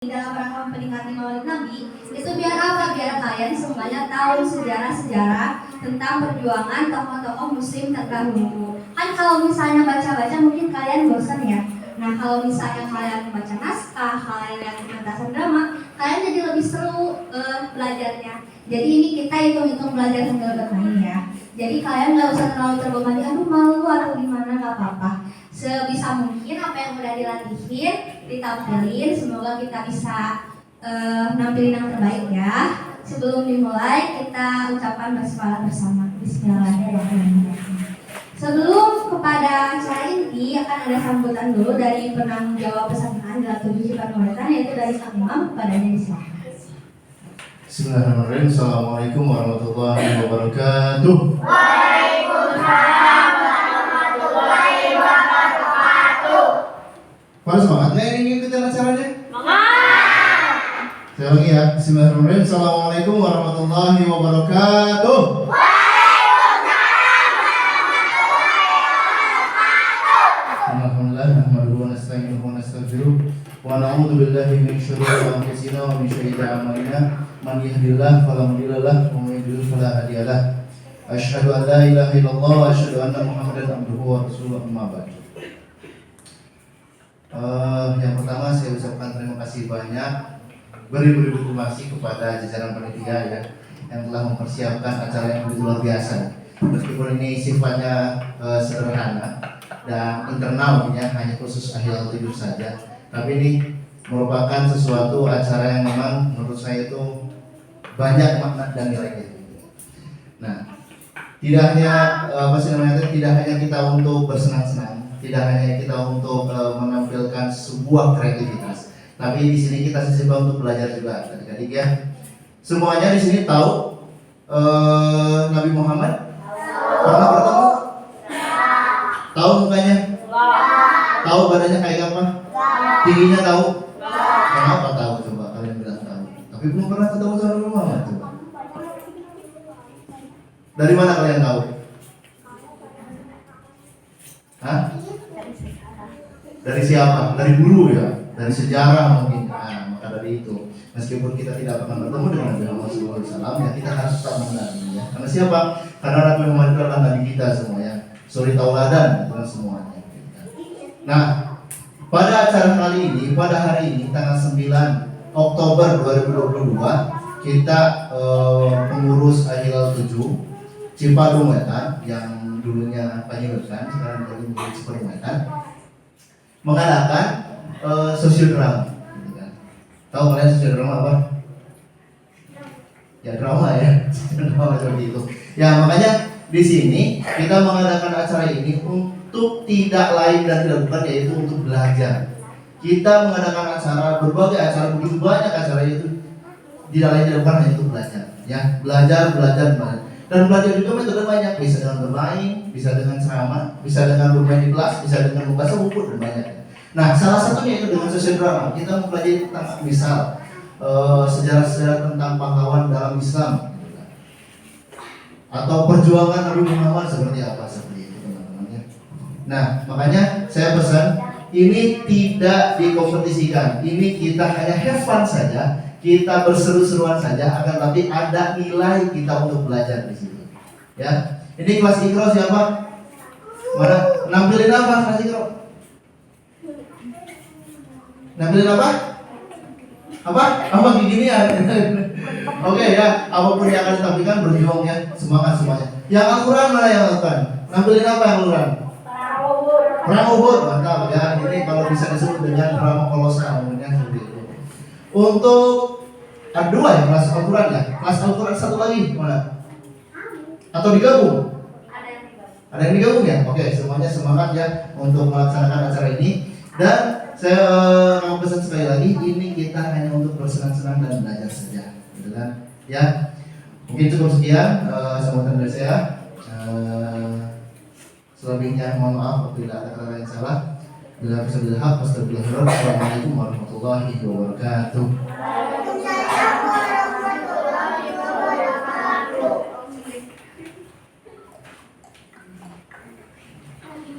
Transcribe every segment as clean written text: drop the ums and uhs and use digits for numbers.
dalam rangka memperingati Maulid Nabi itu biar apa? Biar kalian semuanya tahu sejarah-sejarah tentang perjuangan tokoh-tokoh muslim terdahulu. Kan kalau misalnya baca-baca mungkin kalian bosan ya. Nah kalau misalnya kalian baca naskah, kalian lihat pementasan drama, kalian jadi lebih seru belajarnya. Jadi ini kita hitung-hitung belajar sambil bermain ya. Jadi kalian nggak usah terlalu terbebani, aduh malu atau gimana, nggak apa-apa. Sebisa mungkin apa yang udah dilatihin ditampilin, semoga kita bisa nampilin yang terbaik ya. Sebelum dimulai kita ucapkan basmalah bersama. Bismillahirrahmanirrahim. Sebelum kepada acara ini akan ada sambutan dulu dari penanggung jawab pesantren dalam 7 Cipat Maulid, yaitu dari Kang Imam. Kepadanya disilakan. Bismillahirrahmanirrahim. Assalamualaikum warahmatullahi wabarakatuh. Waalaikumsalam warahmatullahi wabarakatuh. Pada semangat nggak ini ngikutin acaranya? Semangat. Saya lagi ya. Bismillahirrahmanirrahim. Assalamualaikum warahmatullahi wabarakatuh. Alhamdulillah, nahmaduhu wa nasta'inuhu wa nastaghfiruh wa na'udzu billahi min syururi anfusina wa min sayyiati a'malina. Man yahdihillahu fala mudilla lahu wa man yudlil fala hadiya lahu. Asyhadu an la ilaha illallah wa asyhadu anna Muhammadan abduhu wa rasuluhu, amma ba'du. Yang pertama saya ucapkan terima kasih banyak, beri-beri terima kasih kepada jajaran panitia ya yang telah mempersiapkan acara yang begitu luar biasa. Meskipun ini sifatnya sederhana dan internal ya, hanya khusus Ahlul Tidur saja, tapi ini merupakan sesuatu acara yang memang menurut saya itu banyak makna dan nilainya. Nah, tidak hanya tidak hanya kita untuk bersenang-senang, tidak hanya kita untuk menampilkan sebuah kreativitas, tapi di sini kita sisipkan untuk belajar juga, adik-adik ya. Semuanya di sini tahu Nabi Muhammad pernah bertemu? Tahu mukanya? Tahu badannya kayak apa? Tingginya tahu? Kenapa tahu? Coba kalian bilang tahu. Tapi belum pernah ketemu sama Nabi Muhammad. Coba. Dari mana kalian tahu? Hah? Dari siapa? Dari guru ya? Dari sejarah mungkin. Nah, maka dari itu, meskipun kita tidak pernah bertemu dengan Nabi Muhammad SAW, ya kita harus tetap mengenalnya. Ya. Karena siapa? Karena Nabi Muhammad itu adalah Nabi kita semua ya. Suri tauladan dengan semuanya. Nah, pada acara kali ini, pada hari ini tanggal 9 Oktober 2022, kita pengurus Ahlul 7 Cipadung Wetan yang dulunya Panjaitan, sekarang menjadi Cipadung Wetan, mengadakan sosiodrama. Tahu kalian sosiodrama apa? Ya drama ya, drama seperti itu. Ya makanya di sini kita mengadakan acara ini untuk tidak lain dan tidak bukan yaitu untuk belajar. Kita mengadakan acara, berbagai acara, begitu banyak acara itu tidak lain tidak bukan hanya untuk belajar. Ya belajar. Dan belajar juga metode banyak, bisa dengan bermain, bisa dengan ceramah, bisa dengan bermain di kelas, bisa dengan membaca buku dan banyak. Nah salah satunya itu dengan sosiodrama. Kita mempelajari tentang misal sejarah-sejarah tentang pahlawan dalam Islam, atau perjuangan Nabi Muhammad seperti apa, seperti itu teman-teman ya. Nah makanya saya pesan ini tidak dikompetisikan, ini kita hanya have fun saja, kita berseru-seruan saja, akan tapi ada nilai kita untuk belajar di situ ya. Ini kelas Iqra siapa? Mana? Nampilin apa kelas Iqra? Nampilin apa? Apa gini-ginian? Oke ya, apapun yang akan ditampilkan berjuang ya, semangat semuanya. Yang Al-Quran mana yang Al-Quran? Nampilin apa yang Al-Quran? Perang Uhud, mantap ya. Ini kalau bisa disebut dengan perang kolosal, namanya seperti itu. Untuk kedua ya, kelas Al-Quran ya. Kelas Al-Quran satu lagi mana? Atau digabung? Ada yang digabung ya? Oke, semuanya semangat ya untuk melaksanakan acara ini. Dan saya mau pesan sekali lagi, ini kita hanya untuk bersenang-senang dan belajar saja, gitu kan? Ya, mungkin cukup sekian sambutan dari saya. Selebihnya mohon maaf apabila ada kata yang salah. Bila bisa bilhaq, astagfirullah. Wassalamualaikum warahmatullahi wabarakatuh.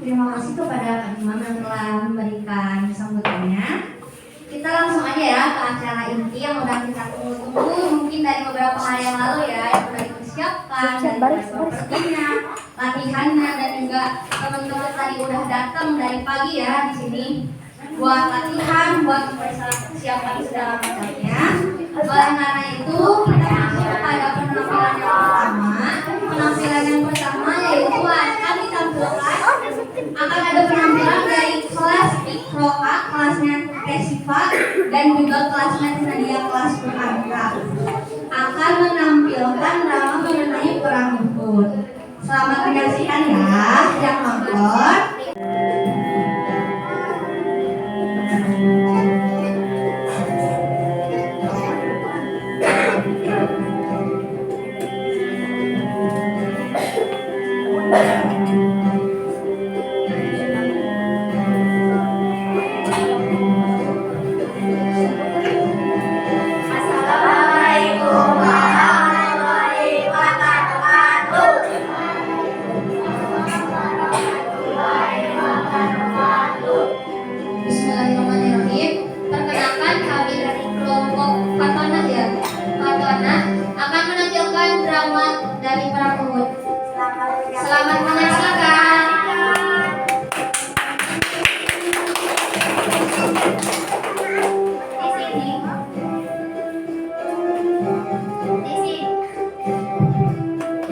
Terima kasih kepada Kang Imam yang telah memberikan sambutannya. Kita langsung aja ya ke yang udah kita tunggu-tunggu mungkin dari beberapa hari yang lalu ya, yang udah dipersiapkan dan sepertinya latihannya, dan juga teman-teman tadi udah datang dari pagi ya di sini buat latihan, buat persiapan segala macamnya. Oleh karena itu kita masuk kepada penampilan yang pertama. Penampilan yang pertama yaitu akan ditampilkan, akan ada penampilan dari kelas Iqro'a, kelasnya Tesifa, dan juga kelasnya Nadia, kelas Berangka, akan menampilkan drama mengenai perang Uhud. Selamat menyaksikan ya yang nonton. Assalamualaikum warahmatullahi wabarakatuh. Bismillahirrahmanirrahim. Perkenalkan kami dari kelompok Fatona ya. Fatona akan menampilkan drama dari perang Uhud. Selamat menyaksikan.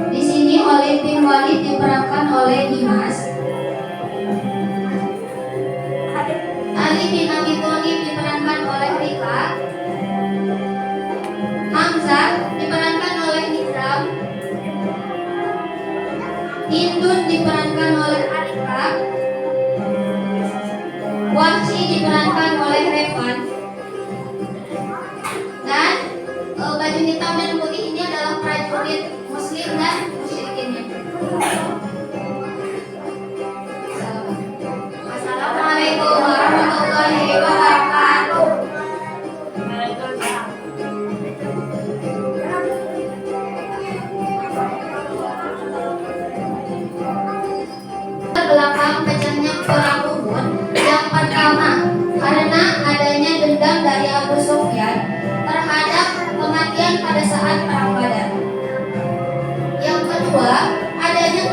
Di sini oleh tim Walid diperankan oleh Dimas. Ali bin Abi Thalib diperankan oleh Rika. Hamzah diperankan oleh Nizam. Hindun diperankan oleh Alika. Wahsi diperankan oleh Revan. Dan baju hitam dan putih ini adalah prajurit muslim dan musyrikinnya. Assalamualaikum warahmatullahi wabarakatuh. Belakang pecahnya perang Uhud yang pertama karena adanya dendam dari Abu Sufyan terhadap kematian pada saat perang Badar. Yang kedua, adanya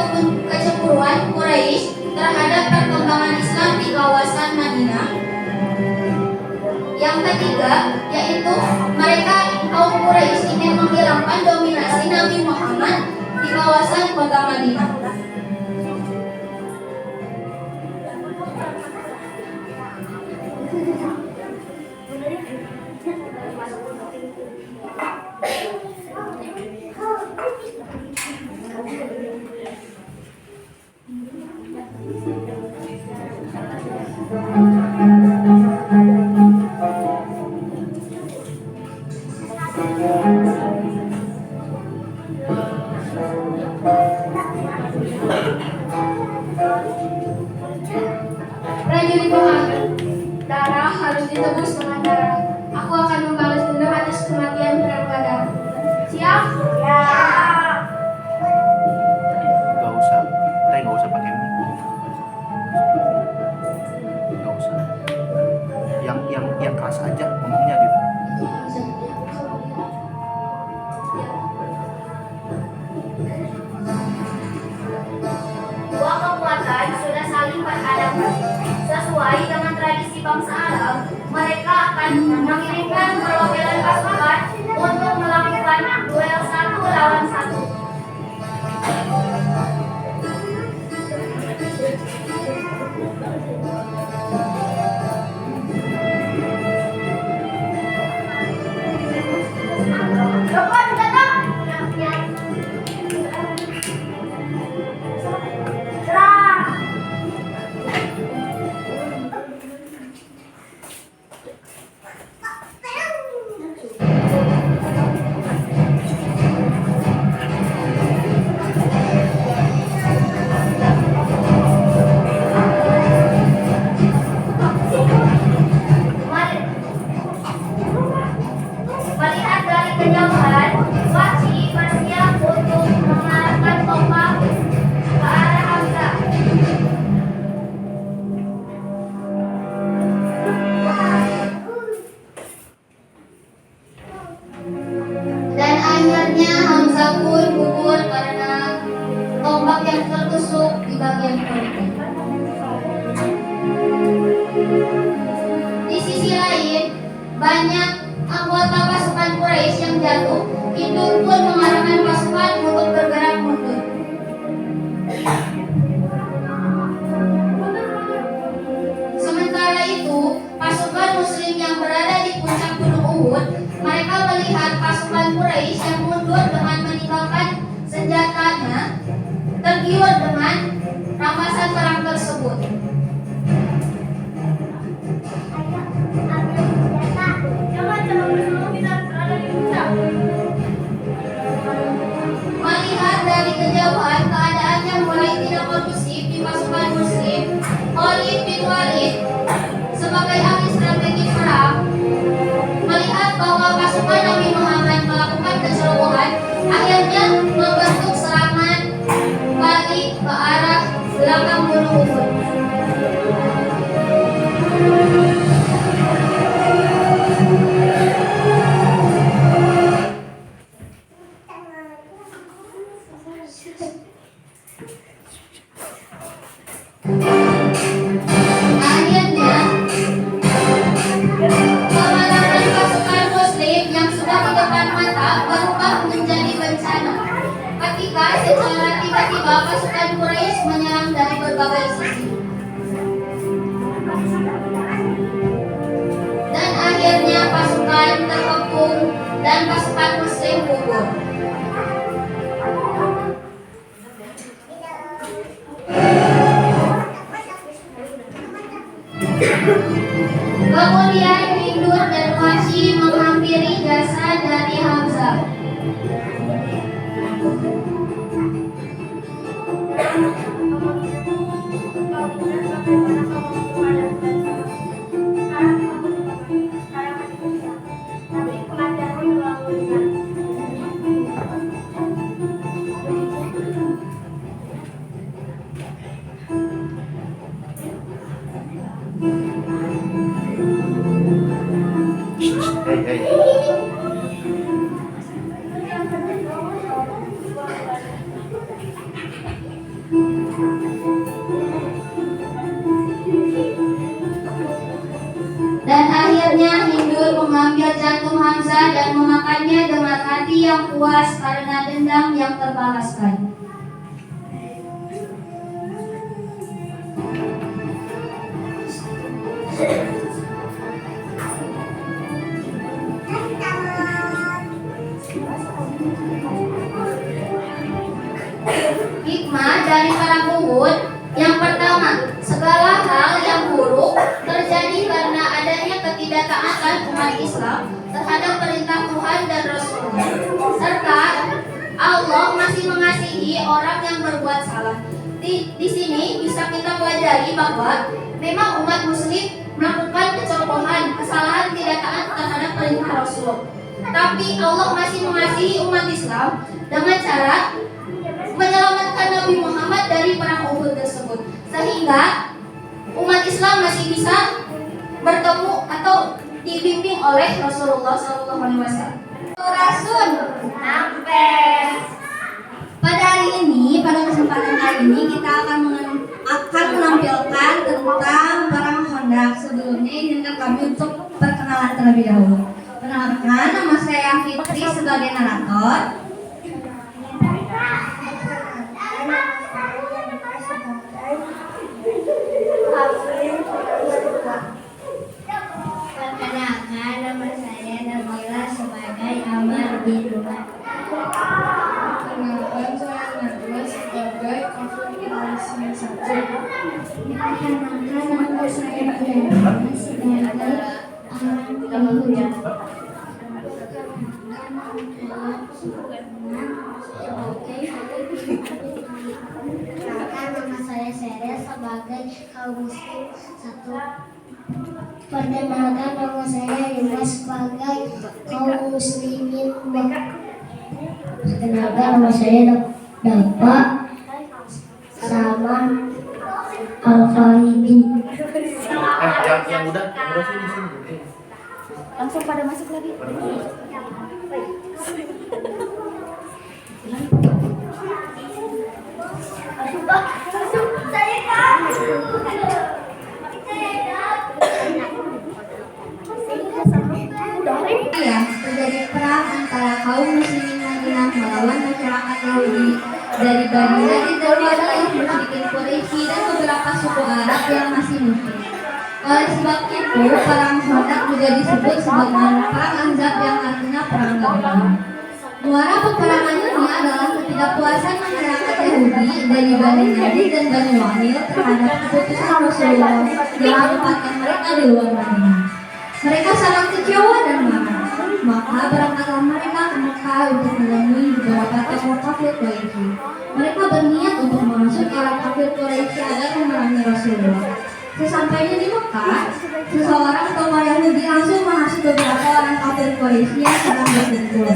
kecemburuan Quraisy terhadap perkembangan Islam di kawasan Madinah. Yang ketiga, yaitu mereka kaum Quraisy ingin menghilangkan dominasi Nabi Muhammad di kawasan kota Madinah. Prajurit Muhammad, darah harus ditebus dengan darah. Aku akan membalas dendam atas kematian perang Badar. Siap? Ya. Nggak usah pakai mic. Nggak usah. Yang keras aja ngomongnya gitu. Dua kekuatan sudah saling berhadapan. Sesuai dengan tradisi bangsa Arab, mereka akhirnya Hamzah pun gugur karena tombak yang tertusuk di bagian perutnya. Di sisi lain, banyak anggota pasukan Quraisy yang jatuh. Hindu pun mengarahkan pasukan untuk bergerak mundur. Sementara itu, pasukan Muslim yang berada di puncak Gunung Uhud, mereka melihat pasukan Quraisy yang mundur dengan meninggalkan senjatanya, tergiur dengan rampasan perang tersebut. Melihat dari kejauhan keadaan yang mulai tidak kondusif di pasukan Muslim, Khalid bin Walid sebagai ahli strategi perang melihat bahwa pasukan Nabi Muhammad melakukan kecerobohan, akhirnya membentuk serangan balik ke arah belakang Gunung Uhud. Akhirnya, kemenangan pasukan Muslim yang sudah di depan mata berubah menjadi bencana ketika secara tiba-tiba pasukan Quraisy menyerang dari berbagai sisi. Dan akhirnya pasukan terkepung dan pasukan Muslim gugur. Kemudian Hindur dan Wahsy menghampiri jasad dari Hamzah. Dan akhirnya Hindur mengambil jantung Hamzah dan memakannya dengan hati yang puas karena dendam yang terbalaskan. Hikmah dari perang Uhud yang pertama, segala hal yang buruk terjadi karena adanya ketidaktaatan umat Islam terhadap perintah Tuhan dan Rasulnya, serta Allah masih mengasihi orang yang berbuat salah. Di sini bisa kita pelajari bahwa memang umat Muslim melakukan kecerobohan, kesalahan tidak taat terhadap perintah Rasul. Tapi Allah masih mengasihi umat Islam dengan cara menyelamatkan Nabi Muhammad dari perang Uhud tersebut, sehingga umat Islam masih bisa bertemu atau dibimbing oleh Rasulullah SAW. Rasul pada hari ini, pada kesempatan hari ini kita akan menampilkan tentang perang Khandaq. Sebelumnya izinkan kami untuk perkenalan terlebih dahulu. Perkenalkan, nama saya Fitri sebagai narator. Perkenalkan, nama saya Nabila sebagai Amar bin Umar. Perkenalkan, saya Najwa sebagai Kafir Ibrahim 1. Perkenalkan, nama saya Nabila sebagai Amar bin Umar. Perkenalkan, nama saya Seril sebagai kaum muslim 1. Perkenalkan, nama saya Dimas sebagai kaum muslimin 2. Perkenalkan, nama saya Dapat sama Al-Faridi. Yang udah sih di sini. Langsung pada masuk lagi. Pada masuk. Ya, terjadi perang antara kaum muslimin Madinah melawan masyarakat Yahudi dari Bani Nadir dan Wadal, musyrikin Quraisy dan beberapa suku Arab yang masih musyrik. Oleh sebab itu, perang Khandaq juga disebut sebagai perang Ahzab yang artinya perang gabungan. Muara peperangan ini adalah ketidakpuasan masyarakat Yahudi dari Bani Nadir dan Bani Wa'il terhadap keputusan Rasulullah yang menempatkan mereka di luar Madinah. Mereka sangat kecewa dan marah. Maka berangkatlah mereka ke Mekah untuk menemui beberapa tokoh kafir Quraisy. Mereka berniat untuk menghasut orang kafir Quraisy agar memerangi Rasulullah. Sesampainya di Mekah, seseorang tokoh Yahudi langsung menghasut beberapa orang kafir Quraisy yang sedang berkumpul.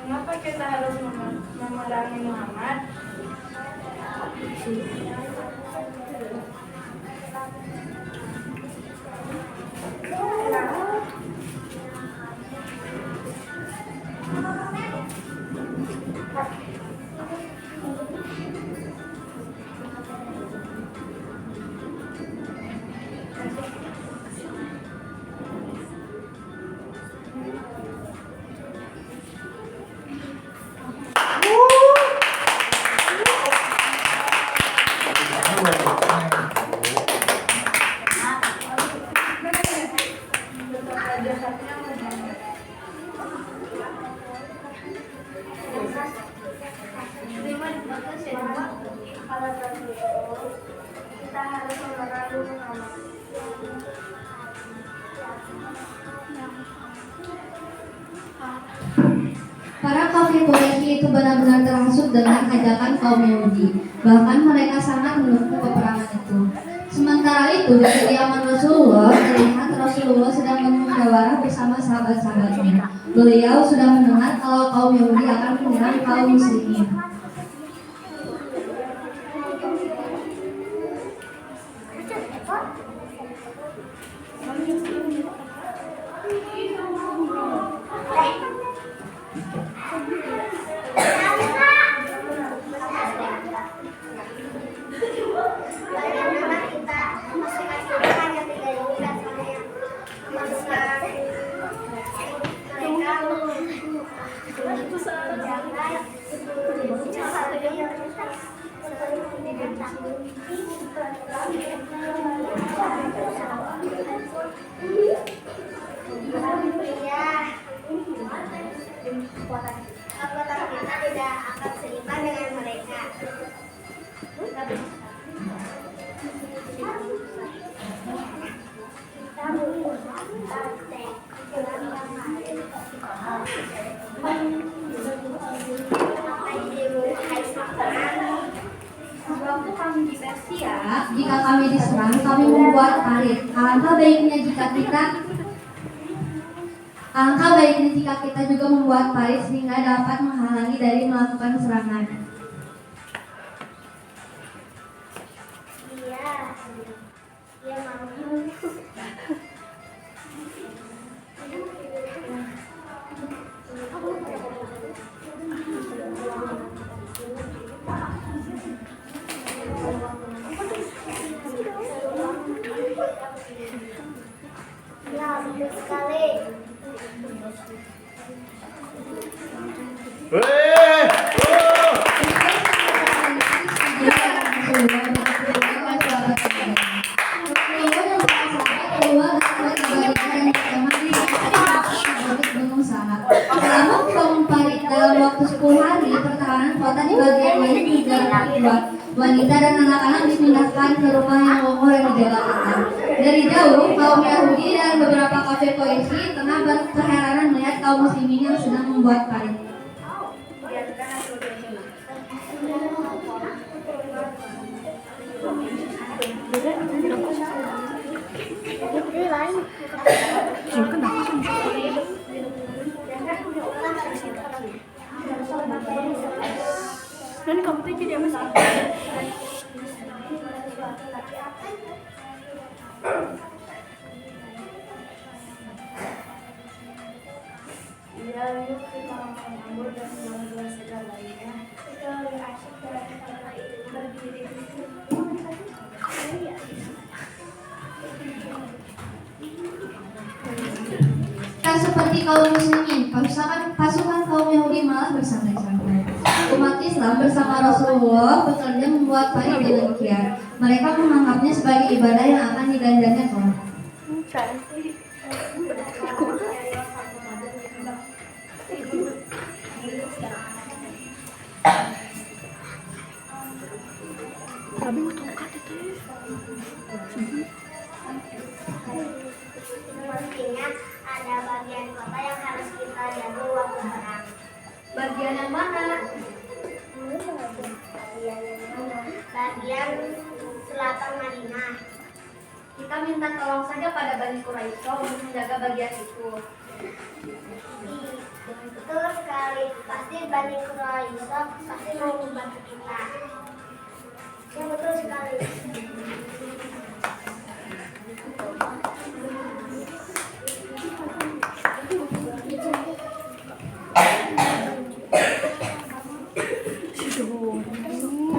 Mengapa kita harus memerangi Muhammad? Kita harus memerangi Muhammad. Para kafir Quraisy itu benar-benar terhasut dengan ajakan kaum Yahudi. Bahkan mereka sangat mendukung peperangan itu. Sementara itu, di kediaman Rasulullah, terlihat Rasulullah sedang bermusyawarah bersama sahabat-sahabatnya. Beliau sudah mendengar kalau kaum Yahudi akan menyerang kaum muslimin. Kekuatan kita tidak akan seimbang dengan mereka. Waktu kami di Persia, jika kami diserang, kami membuat parit. Alangkah baiknya jika kita juga membuat parit sehingga dapat menghalangi dari melakukan serangan. Iya mau. Ya, betul sekali. Selama membangun parit dalam waktu 10 hari, pertahanan kota di bagian lain juga dibuat. Wanita dan anak-anak dipindahkan ke rumah yang kokoh yang dijaga ketat. Dari jauh, kaum Yahudi dan beberapa kafir Quraisy tengah berkeheranan melihat kaum muslimin yang sedang membuat parit. Tidak Dan kamu tuh jadi apa sih? Iya, yuk kita makan anggur dan gelas segar lainnya. Itu lebih asik daripada berdiri di situ. Tak seperti kaum muslimin, pasukan kaum Yahudi malah bersantai-santai. Umat Islam bersama Rasulullah bekerja membuat parit demikian. Mereka menganggapnya sebagai ibadah yang akan diganjarnya kelak. Sepertinya ada bagian kota yang harus kita jaga waktu perang. Bagian yang mana? Bagian selatan Madinah. Kita minta tolong saja pada Bani Quraisy untuk menjaga bagian itu. Betul sekali. Pasti Bani Quraisy pasti mau membantu kita. Ya betul sekali.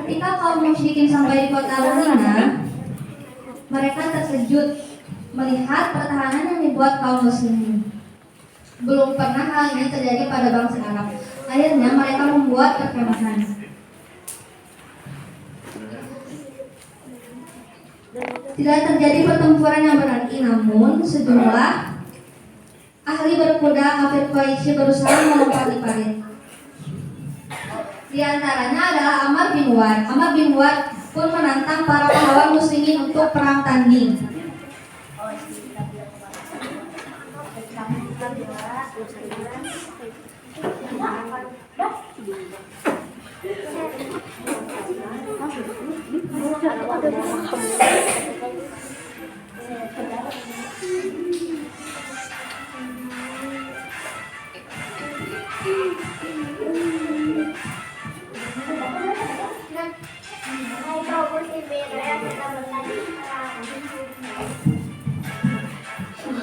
Ketika kaum musyrikin sampai di kota Madinah, mereka terkejut melihat pertahanan yang dibuat kaum muslimin. Belum pernah hal ini terjadi pada bangsa Arab. Akhirnya mereka membuat perkemahan. Tidak terjadi pertempuran yang berarti, namun sejumlah ahli berkuda kafir Quraisy berusaha melompati parit. Di antaranya adalah Amr bin Wad. Amr bin Wad pun menantang para pahlawan muslimin untuk perang tanding.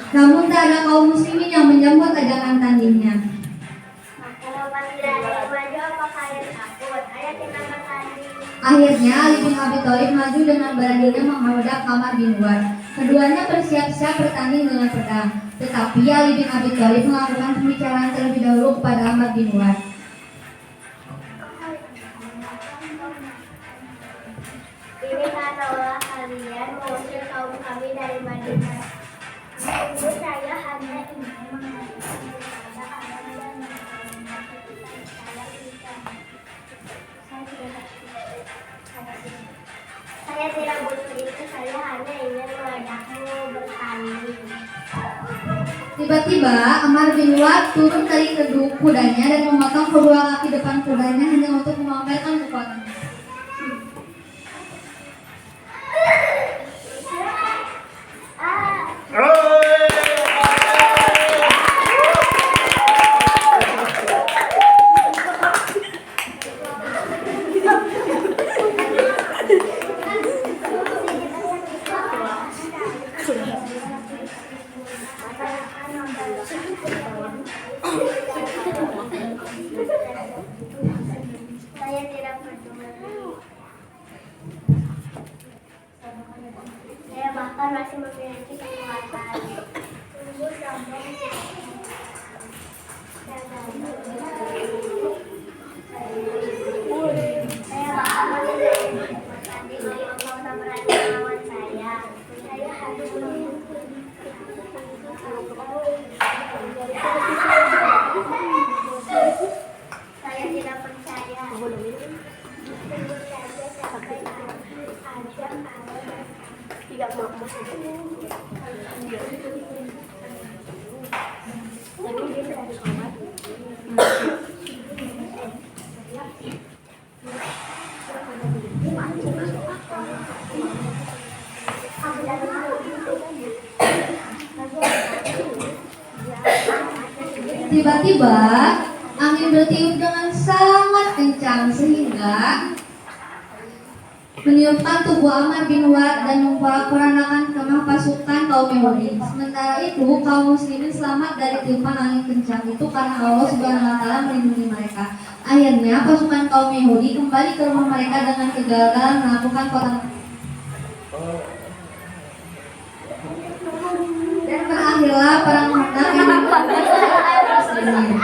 Namun tak ada kaum muslimin yang menyambut ajakan tandingnya. Kalau tidak ada yang maju, apa kalian takut? Ayo kita bertanding. Akhirnya Ali bin Abi Thalib maju dengan beraninya menghadap Amr bin Wad. Keduanya bersiap-siap bertanding dengan pedang. Tetapi Ali bin Abi Thalib melakukan pembicaraan terlebih dahulu kepada Amr bin Wad. Ini katalah kalian mengusir kaum kami dari Madinah. Ibu saya hanya ingin mengatakan kepada kalian saya tidak butuh itu, saya hanya ingin mengajakmu bertanding. Tiba-tiba Amr bin Wad turun dari kudanya dan memotong kedua kaki depan kudanya hanya untuk memamerkan kekuatannya. Saya tidak peduli. Saya bahkan masih memiliki kekuatan. Tunggu sampai saya bahkan masih memiliki kekuatan. Jadi Allah tak berani melawan saya. Saya harus saya tidak percaya. Tunggu saja sampai ada tidak mau Tiba-tiba angin bertiup dengan sangat kencang sehingga meniupkan tubuh Ammar bin Wa'ad dan memporak-porandakan kemah pasukan kaum Yahudi. Sementara itu kaum muslimin selamat dari tiupan angin kencang itu karena Allah Subhanahu wa taala melindungi mereka. Akhirnya pasukan kaum Yahudi kembali ke rumah mereka dengan kegagalan melakukan perang. Dan berakhirlah perang Khandaq yang muslimin.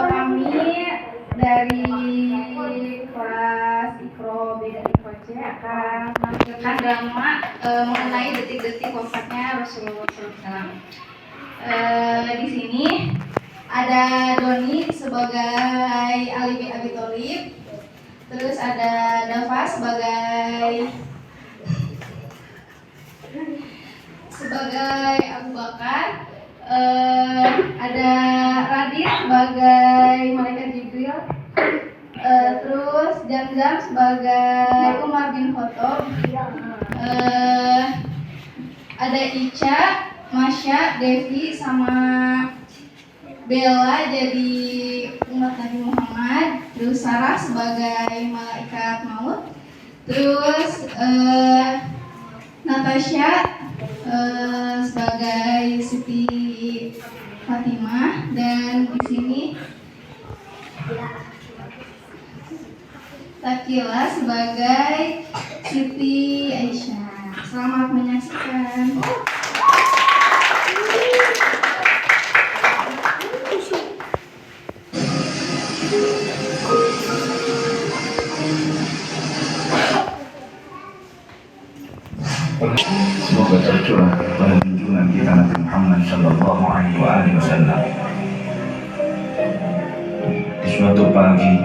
Kami dari kelas Ikro B dan Ikro C akan menampilkan drama mengenai detik-detik wafatnya Rasulullah SAW. Di sini ada Doni sebagai Ali bin Abi Thalib, terus ada Dava sebagai Abu Bakar, ada Radit sebagai malaikat Jibril, terus Jamzam sebagai Umar bin Khattab, ada Ica, Masya, Devi sama Bella jadi umat Nabi Muhammad, terus Sarah sebagai malaikat maut, terus Natasha sebagai Siti Fatimah, dan di sini Takila sebagai Siti Aisyah. Selamat menyaksikan. Semoga tercurah pada junjungan kita Nabi Muhammad Sallallahu Alaihi Wasallam. Di suatu pagi,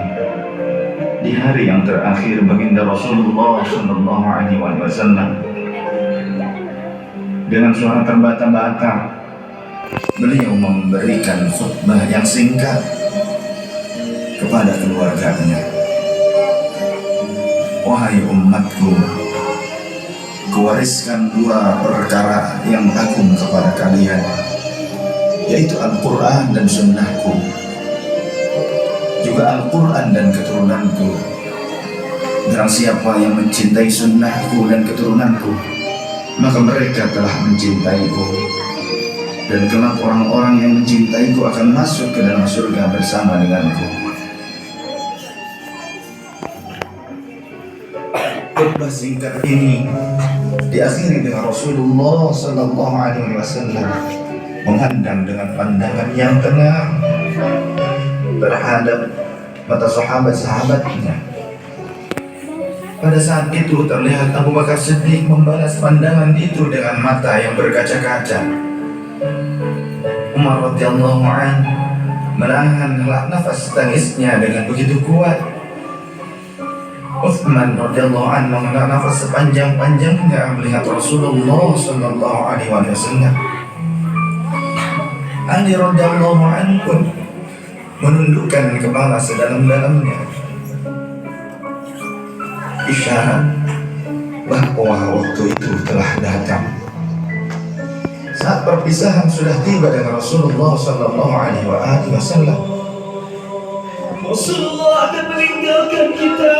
di hari yang terakhir baginda Rasulullah Sallallahu Alaihi Wasallam, dengan suara terbata-bata, beliau memberikan khutbah yang singkat kepada keluarganya. Wahai umatku, kuwariskan dua perkara yang agung kepada kalian, yaitu Al-Quran dan Sunnahku, juga Al-Quran dan keturunanku. Barang siapa yang mencintai Sunnahku dan keturunanku, maka mereka telah mencintaiku, dan kelak orang-orang yang mencintaiku akan masuk ke dalam surga bersama denganku. Khutbah singkat ini diakhiri dengan Rasulullah Sallallahu Alaihi Wasallam menghadang dengan pandangan yang tenang terhadap mata sahabat-sahabatnya. Pada saat itu terlihat Abu Bakar Siddiq membalas pandangan itu dengan mata yang berkaca-kaca. Umar radhiyallahu anhu menahan nafas tangisnya dengan begitu kuat. Utsman radhiyallahu anhu menghela nafas sepanjang-panjangnya melihat Rasulullah sallallahu alaihi wasallam. Ali radhiyallahu anhu pun menundukkan kepala sedalam-dalamnya, isyarat bahwa waktu itu telah datang. Saat perpisahan sudah tiba dengan Rasulullah sallallahu alaihi wasallam. Rasulullah akan meninggalkan kita.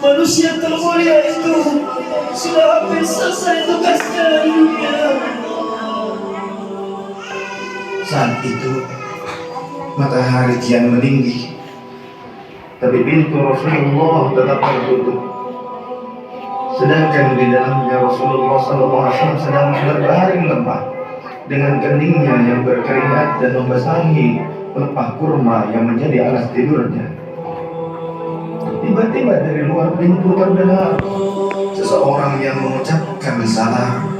Manusia termulia itu sudah hampir selesai tugasnya di dunia. Saat itu matahari kian meninggi, tapi pintu Rasulullah tetap tertutup. Sedangkan di dalamnya Rasulullah SAW sedang berbaring lemah dengan keningnya yang berkeringat dan membasahi pelepah kurma yang menjadi alas tidurnya. Tiba-tiba dari luar pintu terdengar seseorang yang mengucapkan salam.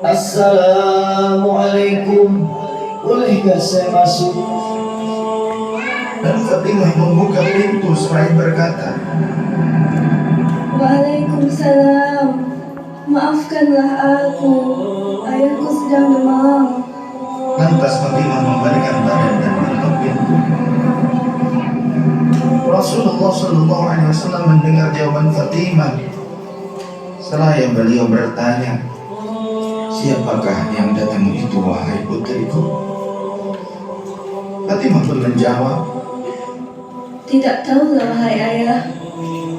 Assalamualaikum, bolehkah saya masuk? Dan Fatimah membuka pintu seraya berkata, Waalaikumsalam. Maafkanlah aku, ayahku sedang demam. lantas Fatimah membalikkan badan dan menutup pintu. Rasulullah Shallallahu Alaihi Wasallam mendengar jawaban Fatimah. Seraya beliau bertanya, siapakah yang datang itu wahai putriku? Fatimah pun menjawab, Tidak tahulah wahai ayah.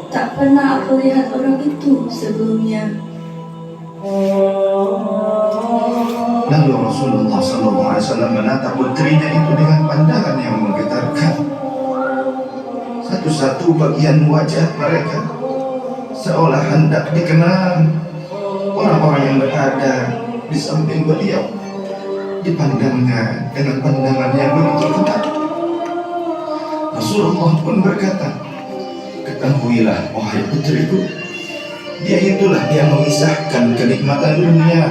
Tak pernah aku lihat orang itu sebelumnya. lalu Rasulullah Shallallahu Alaihi Wasallam menatap putrinya itu dengan pandangan yang menggetarkan. Satu-satu bagian wajah mereka seolah hendak dikenal. Orang-orang yang berada di samping beliau dipandangnya dengan pandangan yang begitu ketat. Rasulullah pun berkata, ketahuilah wahai putriku, dia itulah yang memisahkan kenikmatan dunia.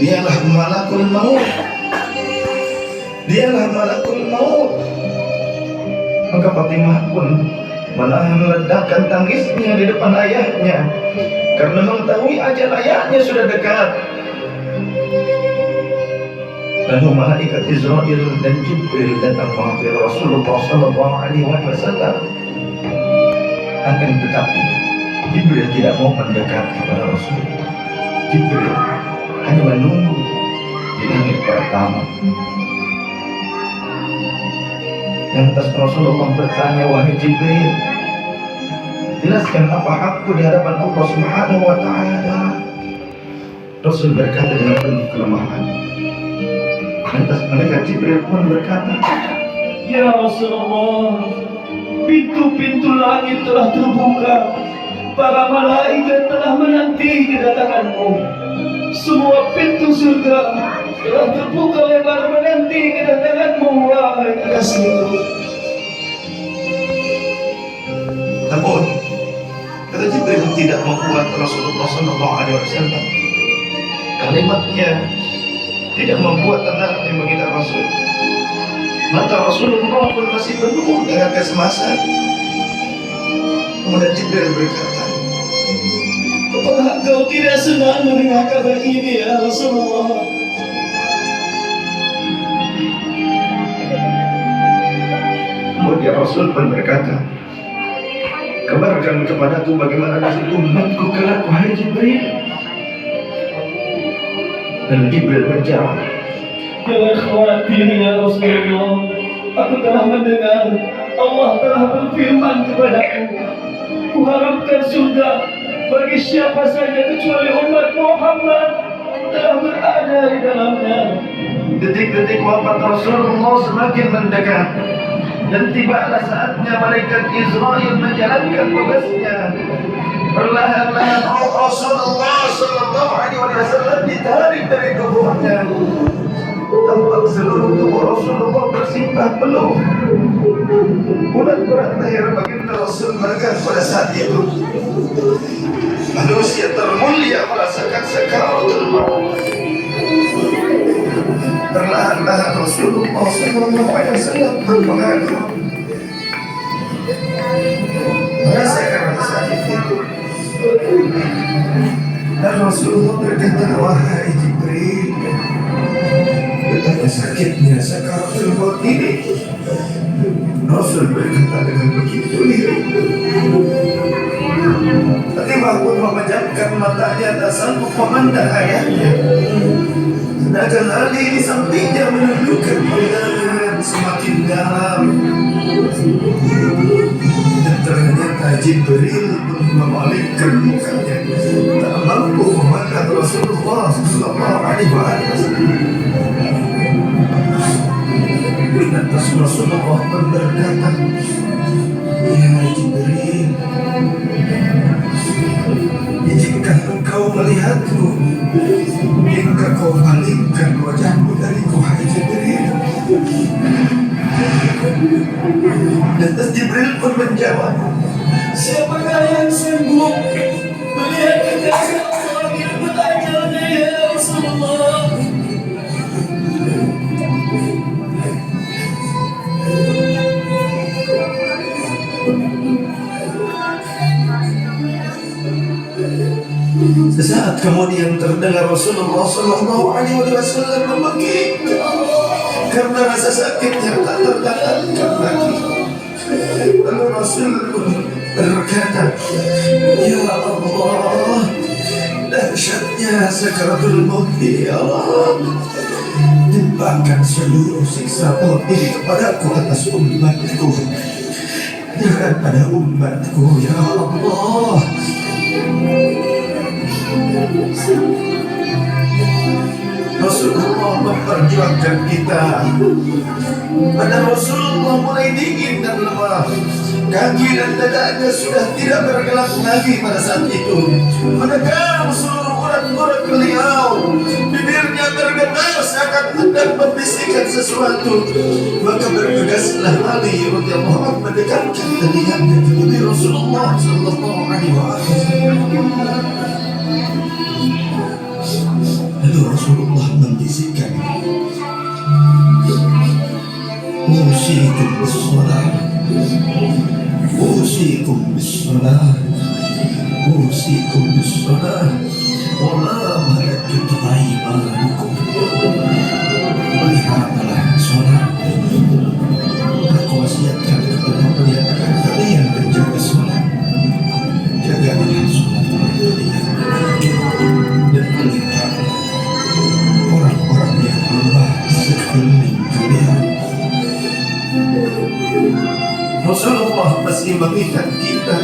Dialah malakul maut. Dialah malakul maut. Maka Fatimah pun menahan ledakan tangisnya di depan ayahnya karena mengetahui ajal ayahnya sudah dekat. Lalu malaikat Israel dan Jibril datang menghampiri Rasulullah Sallallahu Alaihi Wasallam. Akan tetapi Jibril tidak mau mendekat kepada Rasul. Jibril hanya menunggu di langit pertama. Lantas Rasulullah bertanya, wahai Jibril, jelaskan apa hakku di hadapan Allah Subhanahu wa Ta'ala. Rasul berkata dengan penuh kelemahan. Lantas malaikat Jibril pun berkata, Ya Rasulullah, pintu-pintu langit telah terbuka. Para malaikat telah menanti kedatanganmu. Semua pintu surga telah terbuka lebar menanti kedatanganmu, wahai kekasihku. namun kata Jibril tidak membuat Rasulullah Sallallahu Alaihi Wasallam. Kalimatnya tidak membuat tenangnya mengingat Rasul. Mata Rasulullah pun masih penuh dengan kecemasan. Kemudian Jibril berkata, Apakah engkau tidak senang mendengar kabar ini, ya Rasulullah? kemudian Rasul pun berkata, kabarkan kepadaku bagaimana nasib umatku kelak, wahai Jibril. Dan Jibril menjawab, Jangan khawatir, ya Rasulullah. Aku telah mendengar Allah telah berfirman kepadaku, Kuharapkan surga bagi siapa saja kecuali umat Muhammad telah berada di dalamnya. detik-detik wafat Rasulullah semakin mendekat dan tibalah saatnya malaikat Israel menjalankan tugasnya. Perlahan-lahan Rasulullah Sallallahu Alaihi Wasallam ditarik dari tubuhnya. Tampak seluruh tubuh Rasulullah bersimpah peluh. Bulan berat lahir baginda Rasul mereka pada saat itu. Manusia termulia merasakan sakaratul maut. Perlahan-lahan Rasulullah Sallallahu Alaihi Wasallam mengaku merasakan rasa sakit itu. Dan Rasulullah berkata, wahai Jibril, betapa sakitnya sakaratul maut ini. Rasul berkata dengan begitu lirih. Fatimah pun memejamkan matanya, tak sanggup memandang ayahnya. Sedangkan Ali di sampingnya menundukkan pandangan semakin dalam. Dan ternyata Jibril pun memalingkan mukanya, tak mampu memandang Rasulullah Sallallahu Alaihi Wasallam. Lantas Rasulullah pun berkata, ya Jibril, jika engkau melihatku, jika kau palingkan Lantas Jibril pun menjawab, siapakah yang sanggup melihat kekasih Allah yang bertanya ya Rasulullah? Sesaat kemudian terdengar Rasulullah Sallallahu Alaihi Wasallam membekik karena rasa sakit yang tak tertahankan lagi. Lalu Rasul berkata, ya Allah, dahsyatnya sakaratul maut ini ya Allah. Timpakan seluruh siksa maut ini kepadaku atas umatku, jangan pada umatku ya Allah. Rasulullah memperjuangkan kita. Badan Rasulullah mulai dingin dan lemah. Kaki dan dadanya sudah tidak bergerak lagi pada saat itu. Menegang seluruh urat-urat beliau. Bibirnya tergetar seakan hendak membisikkan sesuatu. Maka bergegaslah Ali radhiyallahu anhu mendekatkan telinganya ke bibir Rasulullah sallallahu alaihi wasallam. Lalu Rasulullah membisikkan, usikum bis-shalah, usikum bis-shalah, usikum bis-shalah, wala malakat aymanukum. Peliharalah sholat. Aku wasiatkan kepada kalian akan kalian menjaga sholat. Jagalah sholat kalian dan peliharalah orang-orang yang lemah sekeliling kalian. Rasulullah masih mengingat kita.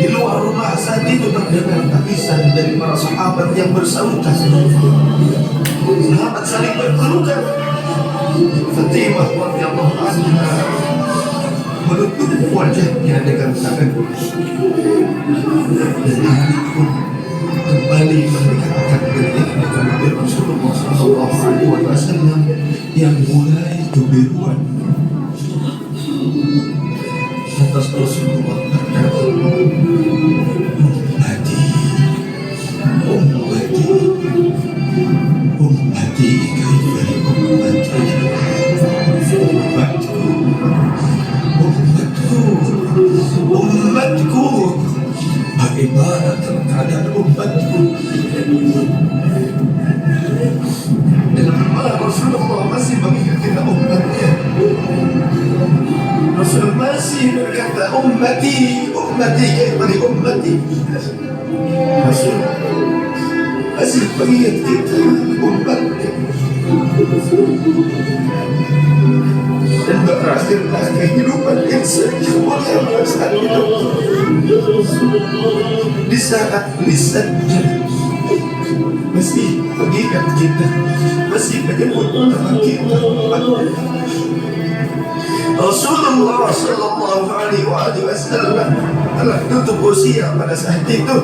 Di luar rumah saat itu terdengar tangisan dari para sahabat yang bersautan. Sahabat saling berpelukan. Fatimah radhiyallahu anha menutup wajahnya dengan tangan. Dan Ali pun kembali mendekatkan dirinya kepada Rasulullah Sallallahu Alaihi Wasallam yang mulai kebiruan. Atas Rasulullah berkata, ummati, ummati, ummati, kaifai ummati, ummatku, ummatku, ummatku. Bagaimana keadaan umatku? Dengan marah Rasulullah masih mengingatkan umatnya. Rasul masih berkata, ummati, ummati, kaifai ummati. Rasul masih mengingat kita umatnya. Dan berakhirlah kehidupan insan yang mulia pada saat hidup. Di saat lisannya masih mengingat kita, masih menyebut nama kita. Rasulullah Sallallahu Alaihi Wasallam telah tutup usia pada saat itu.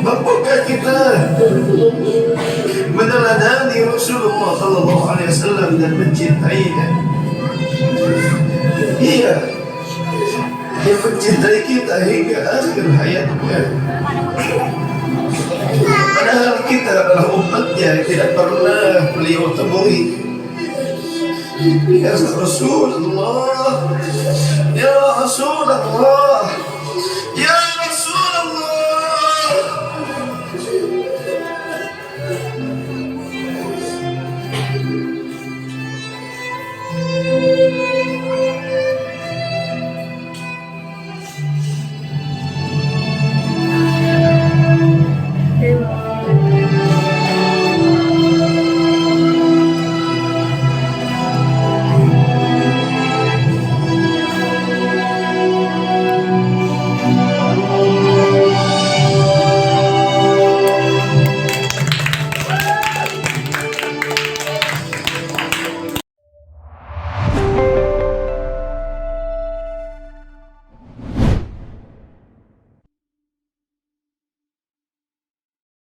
Mampukah kita meneladani Rasulullah Sallallahu Alaihi Wasallam dan mencintainya? Iya, dia mencintai kita hingga akhir hayatnya. Padahal kita adalah umatnya yang tidak pernah beliau temui. Ya Rasulullah, ya Rasulullah, ya Rasulullah.